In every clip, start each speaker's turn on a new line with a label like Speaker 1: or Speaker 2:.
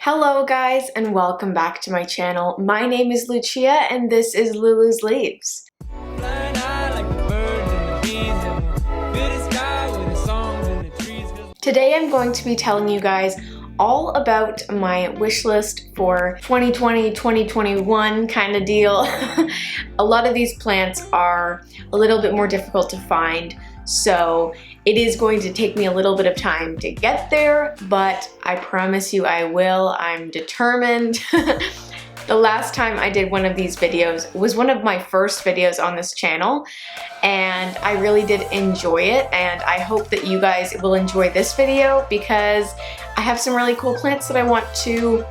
Speaker 1: Hello guys and welcome back to my channel. My name is Lucia and this is Lulu's Leaves. Today I'm going to be telling you guys all about my wish list for 2020, 2021 kind of deal. A lot of these plants are a little bit more difficult to find, so it is going to take me a little bit of time to get there, but I promise you I will. I'm determined. The last time I did one of these videos was one of my first videos on this channel, and I really did enjoy it, and I hope that you guys will enjoy this video because I have some really cool plants that I want to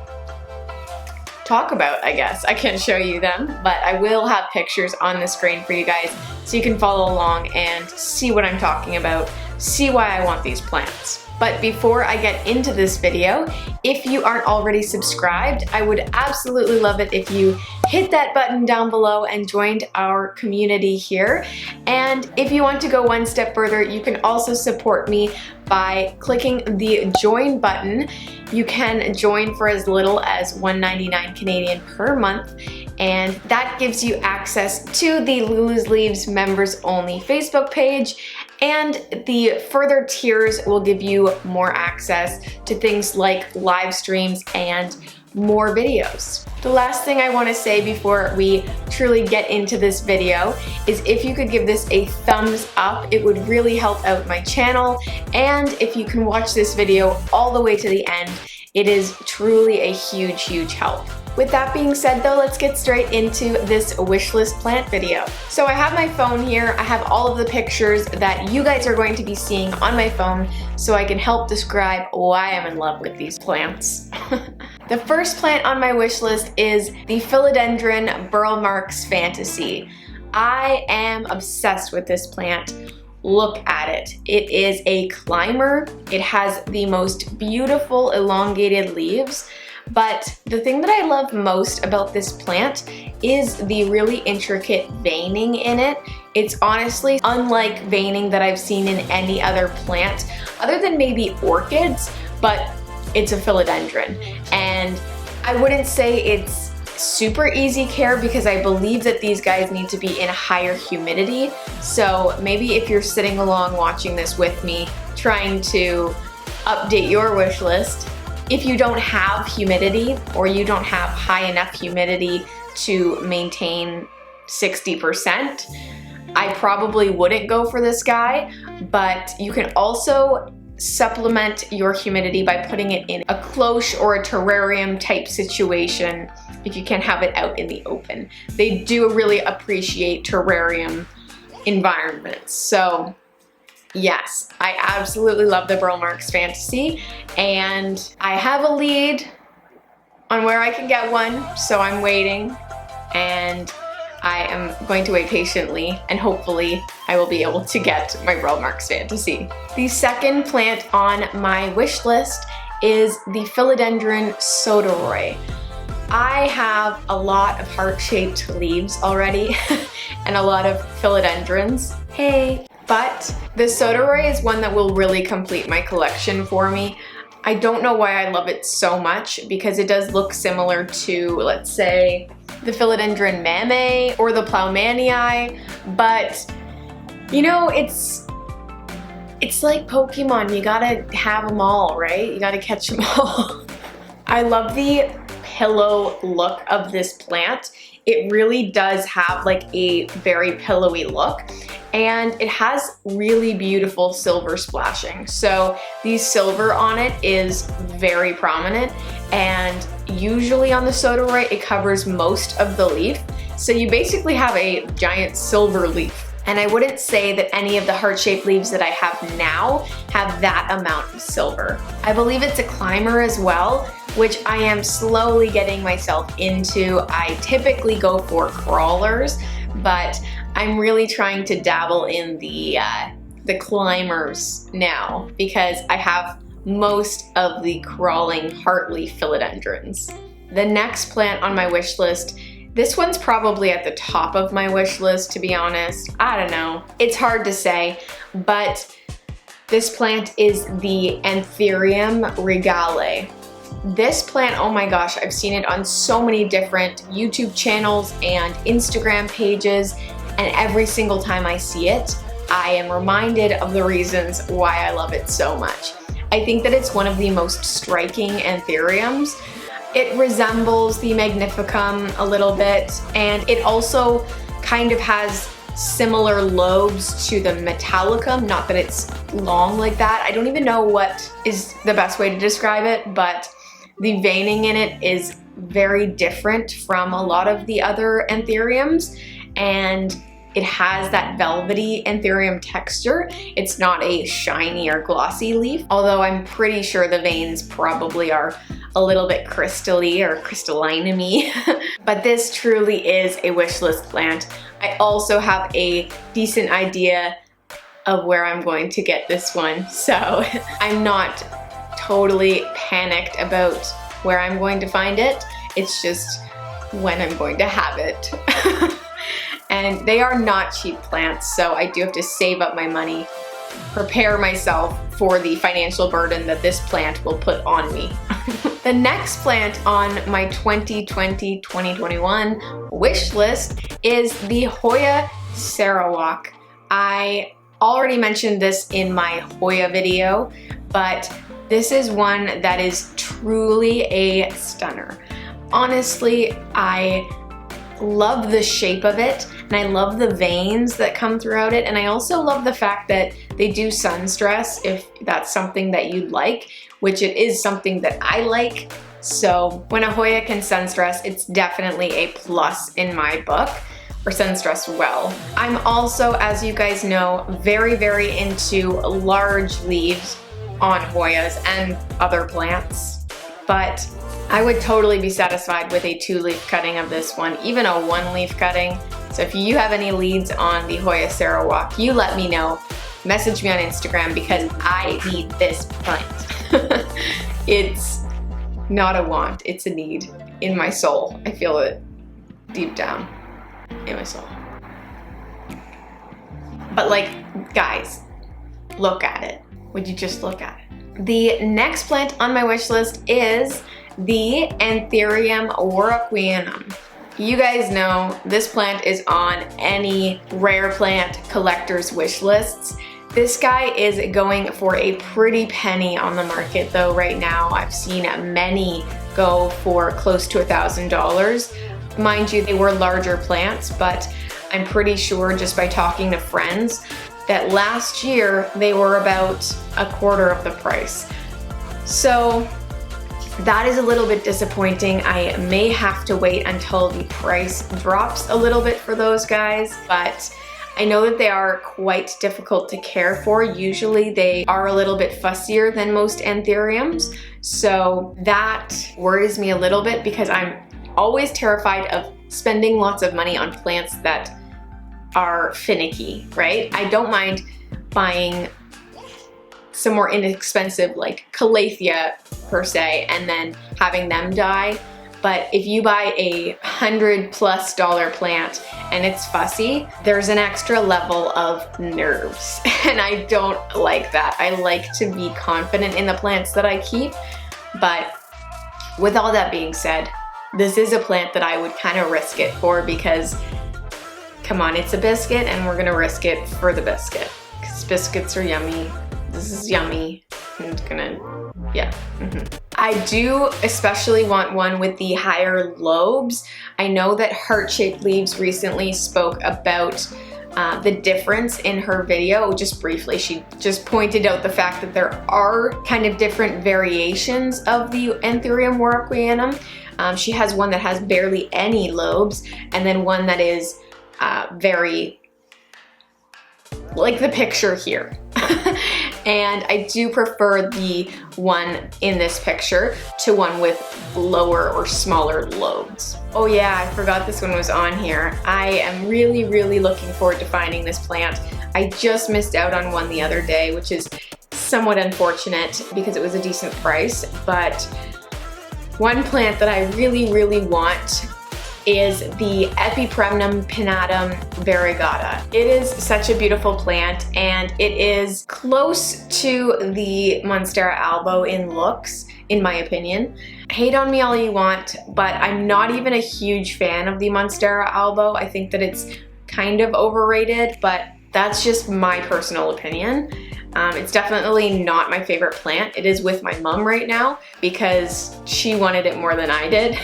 Speaker 1: talk about, I guess. I can't show you them, but I will have pictures on the screen for you guys so you can follow along and see what I'm talking about, see why I want these plants. But before I get into this video, if you aren't already subscribed, I would absolutely love it if you hit that button down below and joined our community here. And if you want to go one step further, you can also support me by clicking the join button. You can join for as little as $1.99 Canadian per month, and that gives you access to the Lulu's Leaves members only Facebook page, and the further tiers will give you more access to things like live streams and more videos. The last thing I want to say before we truly get into this video is if you could give this a thumbs up, it would really help out my channel, and if you can watch this video all the way to the end, it is truly a huge help. With that being said though, let's get straight into this wishlist plant video. So I have my phone here, I have all of the pictures that you guys are going to be seeing on my phone so I can help describe why I'm in love with these plants. The first plant on my wish list is the Philodendron Burl Fantasy. I am obsessed with this plant. Look at it. It is a climber. It has the most beautiful elongated leaves. But the thing that I love most about this plant is the really intricate veining in it. It's honestly unlike veining that I've seen in any other plant, other than maybe orchids, but it's a philodendron. And I wouldn't say it's super easy care because I believe that these guys need to be in higher humidity. So maybe if you're sitting along watching this with me, trying to update your wish list, if you don't have humidity or you don't have high enough humidity to maintain 60%, I probably wouldn't go for this guy, but you can also supplement your humidity by putting it in a cloche or a terrarium type situation if you can't have it out in the open. They do really appreciate terrarium environments. So yes, I absolutely love the Burl Fantasy, and I have a lead on where I can get one, so I'm waiting, and I am going to wait patiently, and hopefully I will be able to get my Burl Fantasy. The second plant on my wish list is the Philodendron Sodaroy. I have a lot of heart-shaped leaves already and a lot of philodendrons. Hey! But the Sodaroy is one that will really complete my collection for me. I don't know why I love it so much because it does look similar to, let's say, the Philodendron Mame or the Ploumanii, but you know, it's like Pokemon, you gotta have them all, right? You gotta catch them all. I love the pillow look of this plant. It really does have like a very pillowy look, and it has really beautiful silver splashing. So the silver on it is very prominent, and usually on the Sodaroy it covers most of the leaf. So you basically have a giant silver leaf. And I wouldn't say that any of the heart-shaped leaves that I have now have that amount of silver. I believe it's a climber as well, which I am slowly getting myself into. I typically go for crawlers, but I'm really trying to dabble in the climbers now because I have most of the crawling heartleaf philodendrons. The next plant on my wish list, this one's probably at the top of my wish list, to be honest. I don't know. It's hard to say, but this plant is the Entherium Regale. This plant, oh my gosh, I've seen it on so many different YouTube channels and Instagram pages, and every single time I see it, I am reminded of the reasons why I love it so much. I think that it's one of the most striking anthuriums. It resembles the Magnificum a little bit, and it also kind of has similar lobes to the Metallicum, not that it's long like that. I don't even know what is the best way to describe it, but the veining in it is very different from a lot of the other anthuriums, and it has that velvety anthurium texture. It's not a shiny or glossy leaf, although I'm pretty sure the veins probably are a little bit crystal-y or crystalline-y. But this truly is a wish list plant. I also have a decent idea of where I'm going to get this one, so I'm not totally panicked about where I'm going to find it. It's just when I'm going to have it. And they are not cheap plants, so I do have to save up my money, prepare myself for the financial burden that this plant will put on me. The next plant on my 2020-2021 wish list is the Hoya Sarawak. I already mentioned this in my Hoya video, but this is one that is truly a stunner. Honestly, I love the shape of it, and I love the veins that come throughout it, and I also love the fact that they do sun stress if that's something that you'd like, which it is something that I like. So when a Hoya can sun stress, it's definitely a plus in my book, or sun stress well. I'm also, as you guys know, very, very into large leaves on Hoyas and other plants, but I would totally be satisfied with a 2-leaf cutting of this one, even a 1-leaf cutting. So if you have any leads on the Hoya Sarawak, you let me know. Message me on Instagram because I need this plant. It's not a want, it's a need in my soul. I feel it deep down in my soul. But like, guys, look at it. Would you just look at it? The next plant on my wish list is the Entheriumwaraquianum. You guys know this plant is on any rare plant collector's wish lists. This guy is going for a pretty penny on the market though right now. I've seen many go for close to $1,000. Mind you, they were larger plants, but I'm pretty sure just by talking to friends that last year they were about a quarter of the price. So that is a little bit disappointing. I may have to wait until the price drops a little bit for those guys, but I know that they are quite difficult to care for. Usually they are a little bit fussier than most anthuriums, so that worries me a little bit because I'm always terrified of spending lots of money on plants that are finicky, right? I don't mind buying some more inexpensive like Calathea per se and then having them die, but if you buy a $100+ plant and it's fussy, there's an extra level of nerves and I don't like that. I like to be confident in the plants that I keep, but with all that being said, this is a plant that I would kind of risk it for because come on, it's a biscuit and we're gonna risk it for the biscuit because biscuits are yummy. This is yummy. I'm just gonna, yeah. I do especially want one with the higher lobes. I know that Heart-Shaped Leaves recently spoke about the difference in her video, just briefly. She just pointed out the fact that there are kind of different variations of the Ethereumwaraquianum. She has one that has barely any lobes, and then one that is very, like the picture here. And I do prefer the one in this picture to one with lower or smaller lobes. Oh yeah, I forgot this one was on here. I am really, really looking forward to finding this plant. I just missed out on one the other day, which is somewhat unfortunate because it was a decent price, but one plant that I really, really want is the Epipremnum Pinatum Varigata. It is such a beautiful plant and it is close to the Monstera albo in looks, in my opinion. Hate on me all you want, but I'm not even a huge fan of the Monstera albo. I think that it's kind of overrated, but that's just my personal opinion. It's definitely not my favorite plant. It is with my mom right now because she wanted it more than I did.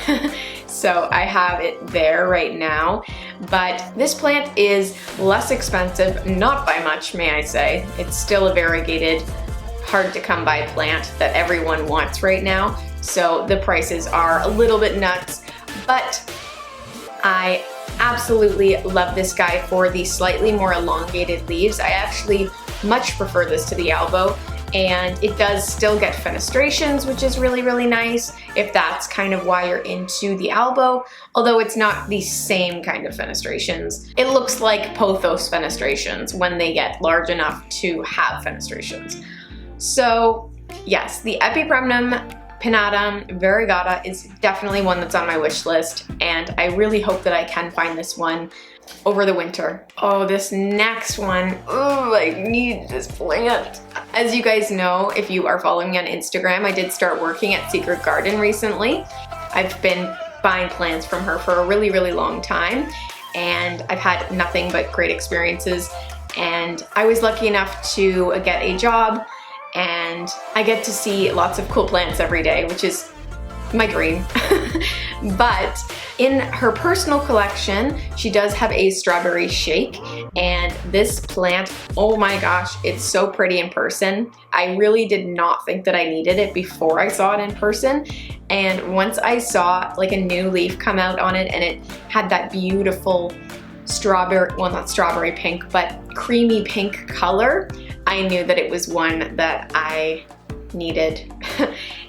Speaker 1: So I have it there right now. But this plant is less expensive, not by much, may I say. It's still a variegated, hard to come by plant that everyone wants right now. So the prices are a little bit nuts, but I absolutely love this guy for the slightly more elongated leaves. I actually much prefer this to the albo, and it does still get fenestrations, which is really, really nice if that's kind of why you're into the albo, although it's not the same kind of fenestrations. It looks like pothos fenestrations when they get large enough to have fenestrations. So yes, the Epipremnum Pinatum Varigata is definitely one that's on my wish list, and I really hope that I can find this one over the winter. Oh, this next one, oh, I need this plant. As you guys know, if you are following me on Instagram, I did start working at Secret Garden recently. I've been buying plants from her for a really, really long time, and I've had nothing but great experiences, and I was lucky enough to get a job, and I get to see lots of cool plants every day, which is my dream. But in her personal collection, she does have a strawberry shake, and this plant, oh my gosh, it's so pretty in person. I really did not think that I needed it before I saw it in person, and once I saw like a new leaf come out on it and it had that beautiful strawberry, well, not strawberry pink, but creamy pink color, I knew that it was one that I needed.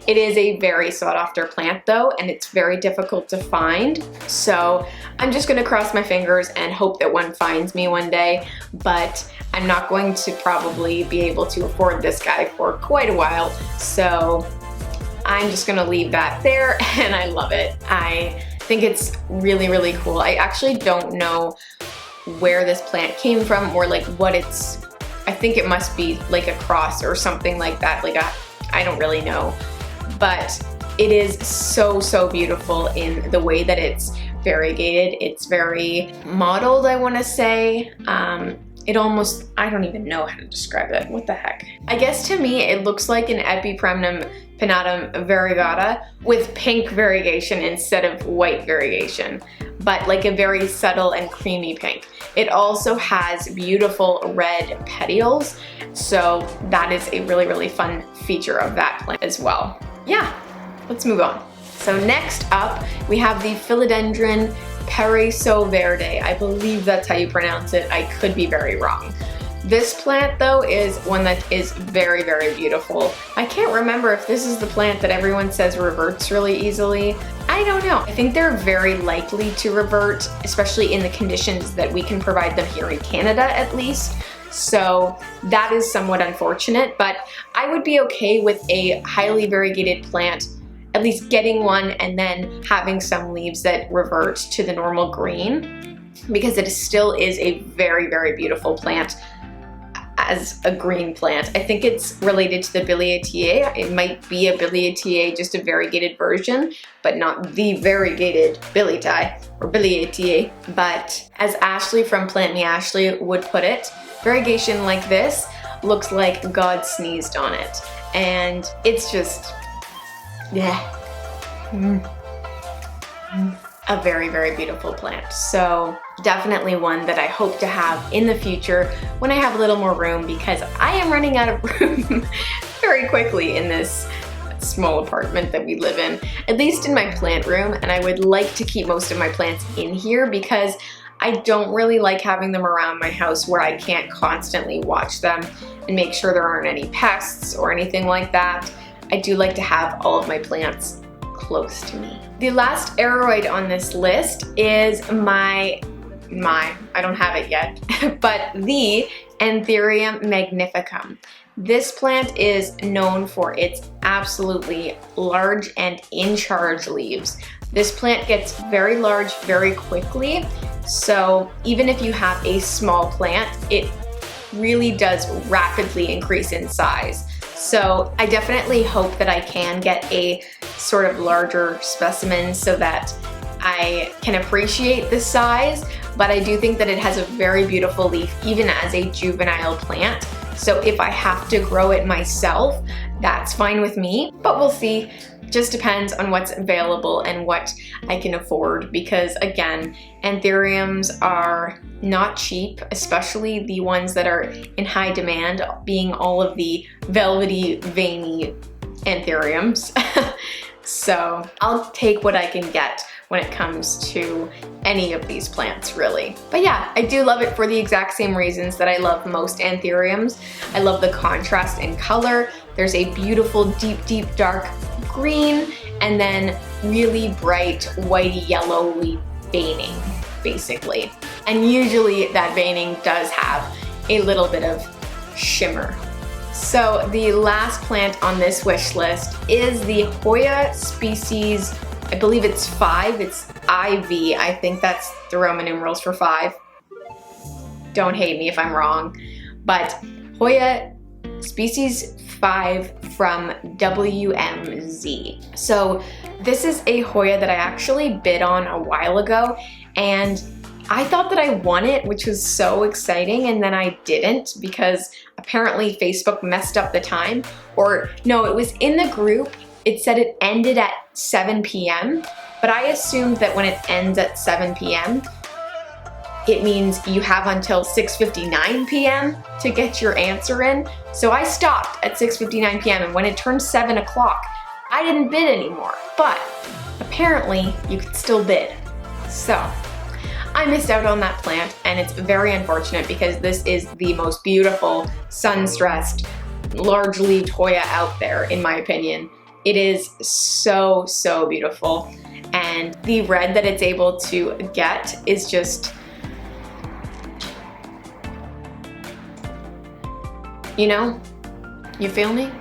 Speaker 1: It is a very sought after plant though, and it's very difficult to find. So I'm just gonna cross my fingers and hope that one finds me one day, but I'm not going to probably be able to afford this guy for quite a while. So I'm just gonna leave that there, and I love it. I think it's really, really cool. I actually don't know where this plant came from or like what it's, I think it must be like a cross or something like that. Like I don't really know, but it is so, so beautiful in the way that it's variegated. It's very mottled, I want to say. It almost, I don't even know how to describe it. What the heck? I guess to me, it looks like an Epipremnum Pinatum Varigata with pink variegation instead of white variegation, but like a very subtle and creamy pink. It also has beautiful red petioles, so that is a really, really fun feature of that plant as well. Yeah, let's move on. So next up, we have the Philodendron Perisoverde. I believe that's how you pronounce it. I could be very wrong. This plant though is one that is very, very beautiful. I can't remember if this is the plant that everyone says reverts really easily. I don't know. I think they're very likely to revert, especially in the conditions that we can provide them here in Canada at least. So that is somewhat unfortunate, but I would be okay with a highly variegated plant, at least getting one and then having some leaves that revert to the normal green, because it still is a very, very beautiful plant as a green plant. I think it's related to the Bilietiae. It might be a Bilietiae, just a variegated version, but not the variegated Bilietiae or Bilietiae. But as Ashley from Plant Me Ashley would put it, variegation like this looks like God sneezed on it. And it's just, yeah. A very, very beautiful plant. So definitely one that I hope to have in the future when I have a little more room, because I am running out of room very quickly in this small apartment that we live in, at least in my plant room, and I would like to keep most of my plants in here because I don't really like having them around my house where I can't constantly watch them and make sure there aren't any pests or anything like that. I do like to have all of my plants close to me. The last aroid on this list is I don't have it yet, but the Entherium Magnificum. This plant is known for its absolutely large and in charge leaves. This plant gets very large very quickly, so even if you have a small plant, it really does rapidly increase in size. So I definitely hope that I can get a sort of larger specimens so that I can appreciate the size, but I do think that it has a very beautiful leaf even as a juvenile plant. So if I have to grow it myself, that's fine with me, but we'll see. Just depends on what's available and what I can afford, because again, anthuriums are not cheap, especially the ones that are in high demand, being all of the velvety, veiny anthuriums. So I'll take what I can get when it comes to any of these plants, really. But yeah, I do love it for the exact same reasons that I love most anthuriums. I love the contrast in color. There's a beautiful deep, deep dark green, and then really bright whitey yellowy veining, basically. And usually that veining does have a little bit of shimmer. So the last plant on this wish list is the Hoya Species, I believe it's 5, it's IV, I think that's the Roman numerals for 5. Don't hate me if I'm wrong, but Hoya Species 5 from WMZ. So this is a Hoya that I actually bid on a while ago, and I thought that I won it, which was so exciting, and then I didn't because apparently Facebook messed up the time. Or no, it was in the group. It said it ended at 7 p.m., but I assumed that when it ends at 7 p.m., it means you have until 6:59 p.m. to get your answer in. So I stopped at 6:59 p.m. and when it turned 7 o'clock, I didn't bid anymore. But apparently you could still bid. So I missed out on that plant, and it's very unfortunate because this is the most beautiful sun-stressed, large-leaved Hoya out there, in my opinion. It is so, so beautiful, and the red that it's able to get is just, you know, you feel me?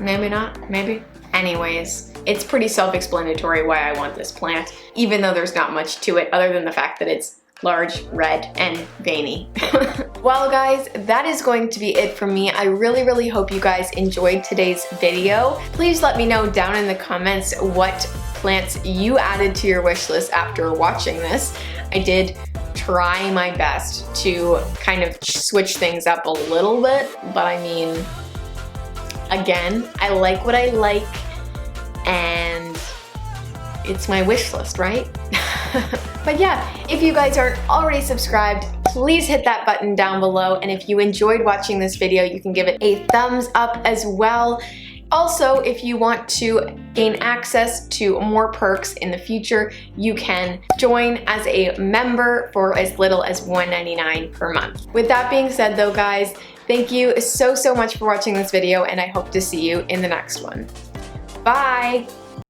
Speaker 1: Maybe not, maybe. Anyways, it's pretty self-explanatory why I want this plant, even though there's not much to it other than the fact that it's large, red, and veiny. Well guys, that is going to be it from me. I really, really hope you guys enjoyed today's video. Please let me know down in the comments what plants you added to your wish list after watching this. I did try my best to kind of switch things up a little bit, but I mean, again, I like what I like, and it's my wish list, right? But yeah, if you guys aren't already subscribed, please hit that button down below, and if you enjoyed watching this video, you can give it a thumbs up as well. Also, if you want to gain access to more perks in the future, you can join as a member for as little as $1.99 per month. With that being said though, guys, thank you so, so much for watching this video, and I hope to see you in the next one. Bye!